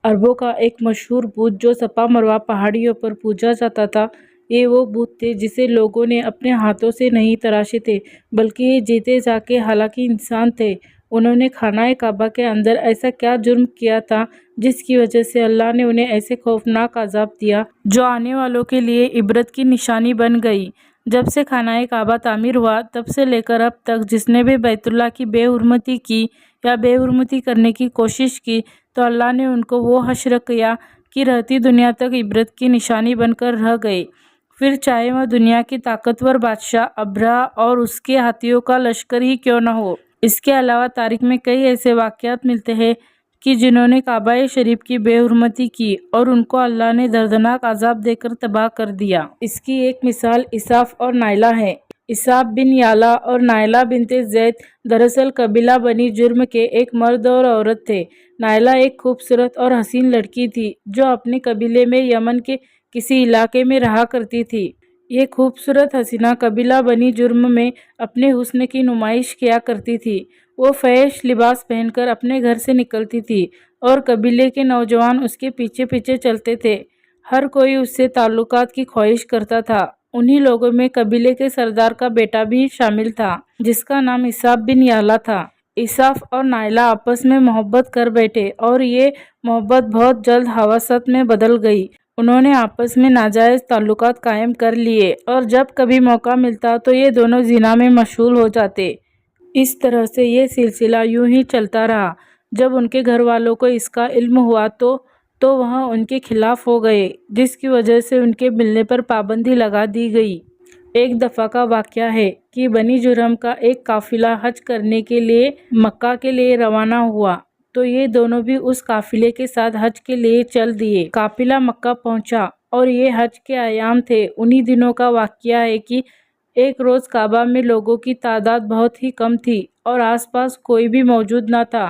عربوں کا ایک مشہور بت جو صفا مروہ پہاڑیوں پر پوجا جاتا تھا، یہ وہ بت تھے جسے لوگوں نے اپنے ہاتھوں سے نہیں تراشے تھے، بلکہ یہ جیتے جاگتے حلاقی انسان تھے۔ انہوں نے خانہ کعبہ کے اندر ایسا کیا جرم کیا تھا جس کی وجہ سے اللہ نے انہیں ایسے خوفناک عذاب دیا جو آنے والوں کے لیے عبرت کی نشانی بن گئی۔ جب سے خانہ کعبہ تعمیر ہوا تب سے لے کر اب تک جس نے بھی بیت اللہ کی بے حرمتی کی یا بے حرمتی کرنے کی کوشش کی تو اللہ نے ان کو وہ حشر کیا کہ رہتی دنیا تک عبرت کی نشانی بن کر رہ گئے، پھر چاہے وہ دنیا کی طاقتور بادشاہ ابرہہ اور اس کے ہاتھیوں کا لشکر ہی کیوں نہ ہو۔ اس کے علاوہ تاریخ میں کئی ایسے واقعات ملتے ہیں کہ جنہوں نے کعبہ شریف کی بے حرمتی کی اور ان کو اللہ نے دردناک عذاب دے کر تباہ کر دیا۔ اس کی ایک مثال اساف اور نائلہ ہے۔ اساف بن یعلا اور نائلہ بنت زید دراصل قبیلہ بنی جرم کے ایک مرد اور عورت تھے۔ نائلہ ایک خوبصورت اور حسین لڑکی تھی جو اپنے قبیلے میں یمن کے کسی علاقے میں رہا کرتی تھی۔ یہ خوبصورت حسینہ قبیلہ بنی جرم میں اپنے حسن کی نمائش کیا کرتی تھی۔ وہ فحش لباس پہن کر اپنے گھر سے نکلتی تھی اور قبیلے کے نوجوان اس کے پیچھے پیچھے چلتے تھے۔ ہر کوئی اس سے تعلقات کی خواہش کرتا تھا۔ انہی لوگوں میں قبیلے کے سردار کا بیٹا بھی شامل تھا جس کا نام اساف بن یعلا تھا۔ اساف اور نائلہ آپس میں محبت کر بیٹھے اور یہ محبت بہت جلد حواست میں بدل گئی۔ انہوں نے آپس میں ناجائز تعلقات قائم کر لیے اور جب کبھی موقع ملتا تو یہ دونوں زنا میں مشغول ہو جاتے۔ اس طرح سے یہ سلسلہ یوں ہی چلتا رہا۔ جب ان کے گھر والوں کو اس کا علم ہوا تو وہ ان کے خلاف ہو گئے، جس کی وجہ سے ان کے ملنے پر پابندی لگا دی گئی۔ ایک دفعہ کا واقعہ ہے کہ بنی جرم کا ایک قافلہ حج کرنے کے لیے مکہ کے لیے روانہ ہوا تو یہ دونوں بھی اس قافلے کے ساتھ حج کے لیے چل دیے۔ قافلہ مکہ پہنچا اور یہ حج کے ایام تھے۔ انہی دنوں کا واقعہ ہے کہ ایک روز کعبہ میں لوگوں کی تعداد بہت ہی کم تھی اور آس پاس کوئی بھی موجود نہ تھا،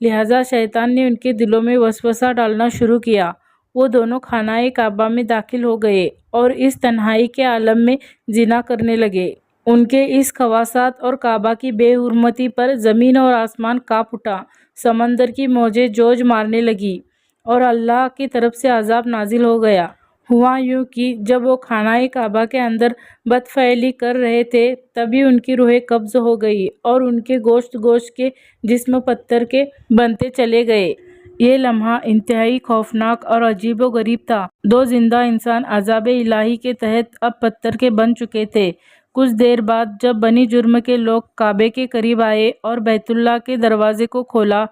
لہٰذا شیطان نے ان کے دلوں میں وسوسہ ڈالنا شروع کیا۔ وہ دونوں خانہ کعبہ میں داخل ہو گئے اور اس تنہائی کے عالم میں زنا کرنے لگے۔ ان کے اس خواصات اور کعبہ کی بے حرمتی پر زمین اور آسمان کانپ اٹھا، سمندر کی موجیں جوش مارنے لگیں اور اللہ کی طرف سے عذاب نازل ہو گیا۔ ہوا یوں کہ جب وہ خانہ کعبہ کے اندر بد فعلی کر رہے تھے تبھی ان کی روحیں قبض ہو گئی اور ان کے گوشت کے جسم پتھر کے بنتے چلے گئے۔ یہ لمحہ انتہائی خوفناک اور عجیب و غریب تھا۔ دو زندہ انسان عذاب الہی کے تحت اب پتھر کے بن چکے تھے۔ کچھ دیر بعد جب بنی جرم کے لوگ کعبے کے قریب آئے اور بیت اللہ کے دروازے کو کھولا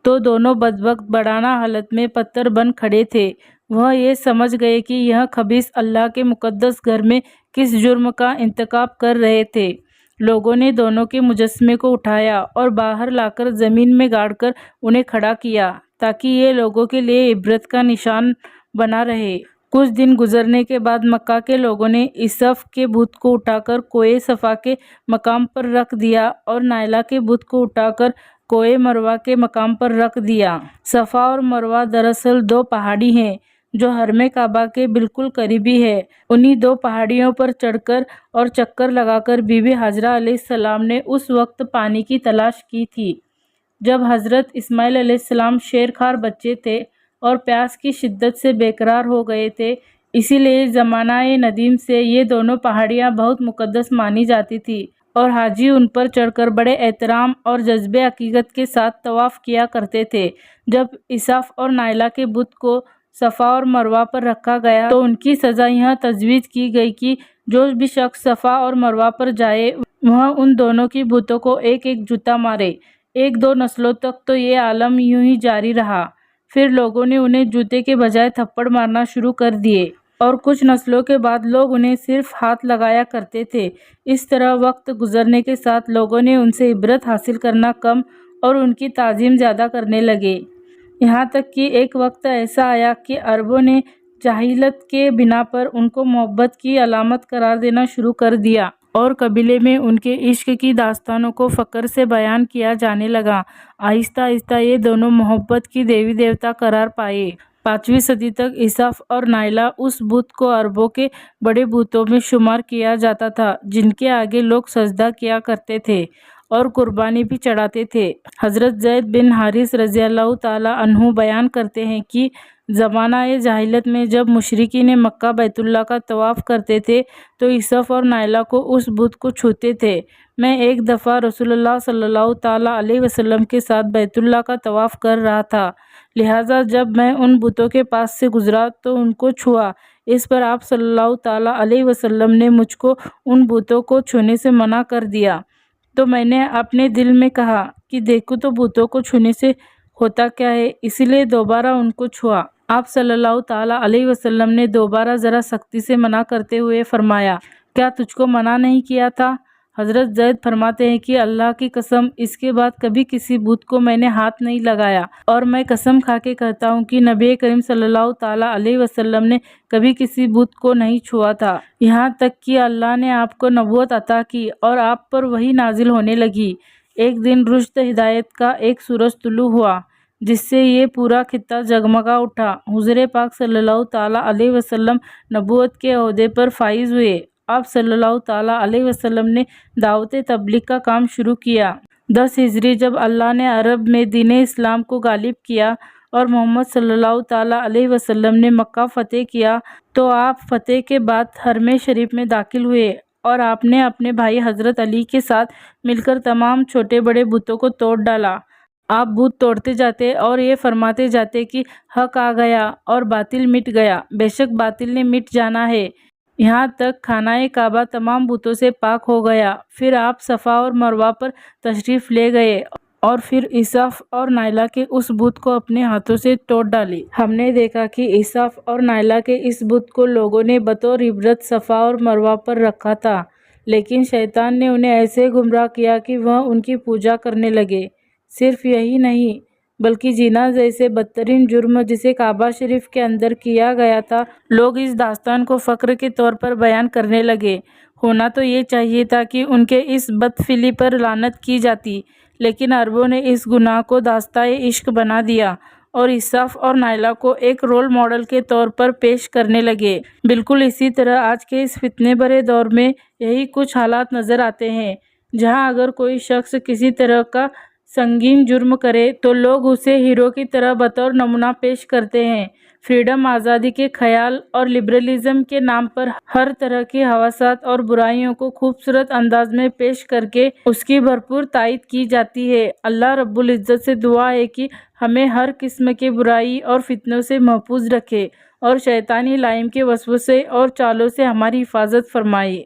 تو دونوں بدبخت بڑانہ حالت میں پتھر بن کھڑے تھے۔ وہ یہ سمجھ گئے کہ یہ خبیث اللہ کے مقدس گھر میں کس جرم کا ارتکاب کر رہے تھے۔ لوگوں نے دونوں کے مجسمے کو اٹھایا اور باہر لا کر زمین میں گاڑ کر انہیں کھڑا کیا تاکہ یہ لوگوں کے لیے عبرت کا نشان بنا رہے۔ کچھ دن گزرنے کے بعد مکہ کے لوگوں نے اساف کے بت کو اٹھا کر کوہ صفا کے مقام پر رکھ دیا اور نائلہ کے بت کو اٹھا کر کوہ مروہ کے مقام پر رکھ دیا۔ صفا اور مروہ دراصل دو پہاڑی ہیں جو حرم کعبہ کے بالکل قریبی ہے۔ انہی دو پہاڑیوں پر چڑھ کر اور چکر لگا کر بی بی ہاجرہ علیہ السلام نے اس وقت پانی کی تلاش کی تھی جب حضرت اسماعیل علیہ السلام شیرخوار بچے تھے اور پیاس کی شدت سے بے قرار ہو گئے تھے۔ اسی لیے زمانہ ندیم سے یہ دونوں پہاڑیاں بہت مقدس مانی جاتی تھی اور حاجی ان پر چڑھ کر بڑے احترام اور جذب عقیدت کے ساتھ طواف کیا کرتے تھے۔ جب اساف اور نائلہ کے بت کو صفا اور مروہ پر رکھا گیا تو ان کی سزا یہ تجویز کی گئی کہ جو بھی شخص صفا اور مروہ پر جائے وہ ان دونوں کی بتوں کو ایک ایک جوتا مارے۔ ایک دو نسلوں تک تو یہ عالم یوں ہی جاری رہا، پھر لوگوں نے انہیں جوتے کے بجائے تھپڑ مارنا شروع کر دیے اور کچھ نسلوں کے بعد لوگ انہیں صرف ہاتھ لگایا کرتے تھے۔ اس طرح وقت گزرنے کے ساتھ لوگوں نے ان سے عبرت حاصل کرنا کم اور ان کی تعظیم زیادہ کرنے لگے، یہاں تک کہ ایک وقت ایسا آیا کہ عربوں نے جاہلیت کے بنا پر ان کو محبت کی علامت قرار دینا شروع کر دیا اور قبیلے میں ان کے عشق کی داستانوں کو فخر سے بیان کیا جانے لگا۔ آہستہ آہستہ یہ دونوں محبت کی دیوی دیوتا قرار پائے۔ 5ویں صدی تک اساف اور نائلہ اس بت کو عربوں کے بڑے بتوں میں شمار کیا جاتا تھا جن کے آگے لوگ سجدہ کیا کرتے تھے اور قربانی بھی چڑھاتے تھے۔ حضرت زید بن حارث رضی اللہ تعالیٰ عنہ بیان کرتے ہیں کہ زمانہ جاہلیت میں جب مشرکین مکہ بیت اللہ کا طواف کرتے تھے تو اسف اور نائلہ کو اس بت کو چھوتے تھے۔ میں ایک دفعہ رسول اللہ صلی اللہ تعالیٰ علیہ وسلم کے ساتھ بیت اللہ کا طواف کر رہا تھا، لہٰذا جب میں ان بتوں کے پاس سے گزرا تو ان کو چھوا۔ اس پر آپ صلی اللہ تعالیٰ علیہ وسلم نے مجھ کو ان بتوں کو چھونے سے منع کر دیا، تو میں نے اپنے دل میں کہا کہ دیکھو تو بتوں کو چھونے سے ہوتا کیا ہے، اسی لیے دوبارہ ان کو چھوا۔ آپ صلی اللہ تعالیٰ علیہ وسلم نے دوبارہ ذرا سختی سے منع کرتے ہوئے فرمایا، کیا تجھ کو منع نہیں کیا تھا؟ حضرت زید فرماتے ہیں کہ اللہ کی قسم اس کے بعد کبھی کسی بت کو میں نے ہاتھ نہیں لگایا، اور میں قسم کھا کے کہتا ہوں کہ نبی کریم صلی اللہ تعالیٰ علیہ وسلم نے کبھی کسی بت کو نہیں چھوا تھا، یہاں تک کہ اللہ نے آپ کو نبوت عطا کی اور آپ پر وحی نازل ہونے لگی۔ ایک دن رشد ہدایت کا ایک سورج طلوع ہوا جس سے یہ پورا خطہ جگمگا اٹھا۔ حضور پاک صلی اللہ تعالیٰ علیہ وسلم نبوت کے عہدے پر فائز ہوئے۔ آپ صلی اللہ تعالیٰ علیہ وسلم نے دعوت تبلیغ کا کام شروع کیا۔ 10 ہجری جب اللہ نے عرب میں دین اسلام کو غالب کیا اور محمد صلی اللہ تعالیٰ علیہ وسلم نے مکہ فتح کیا تو آپ فتح کے بعد حرم شریف میں داخل ہوئے اور آپ نے اپنے بھائی حضرت علی کے ساتھ مل کر تمام چھوٹے بڑے بتوں کو توڑ ڈالا۔ آپ بت توڑتے جاتے اور یہ فرماتے جاتے کہ حق آ گیا اور باطل مٹ گیا، بے شک باطل نے مٹ جانا ہے، یہاں تک خانہ کعبہ تمام بتوں سے پاک ہو گیا۔ پھر آپ صفا اور مروہ پر تشریف لے گئے اور پھر اسف اور نائلہ کے اس بت کو اپنے ہاتھوں سے توڑ ڈالی۔ ہم نے دیکھا کہ اسف اور نائلہ کے اس بت کو لوگوں نے بطور عبرت صفا اور مروہ پر رکھا تھا، لیکن شیطان نے انہیں ایسے گمراہ کیا کہ وہ ان کی پوجا کرنے لگے۔ صرف یہی نہیں بلکہ زنا جیسے بدترین جرم جسے کعبہ شریف کے اندر کیا گیا تھا، لوگ اس داستان کو فخر کے طور پر بیان کرنے لگے۔ ہونا تو یہ چاہیے تھا کہ ان کے اس بدفعلی پر لعنت کی جاتی، لیکن عربوں نے اس گناہ کو داستان عشق بنا دیا اور اسف اور نائلہ کو ایک رول ماڈل کے طور پر پیش کرنے لگے۔ بالکل اسی طرح آج کے اس فتنے بھرے دور میں یہی کچھ حالات نظر آتے ہیں، جہاں اگر کوئی شخص کسی طرح کا سنگین جرم کرے تو لوگ اسے ہیرو کی طرح بطور نمونہ پیش کرتے ہیں۔ فریڈم، آزادی کے خیال اور لبرلزم کے نام پر ہر طرح کی ہاوسات اور برائیوں کو خوبصورت انداز میں پیش کر کے اس کی بھرپور تائید کی جاتی ہے۔ اللہ رب العزت سے دعا ہے کہ ہمیں ہر قسم کی برائی اور فتنوں سے محفوظ رکھے اور شیطانی لائم کے وسوسے اور چالوں سے ہماری حفاظت فرمائے۔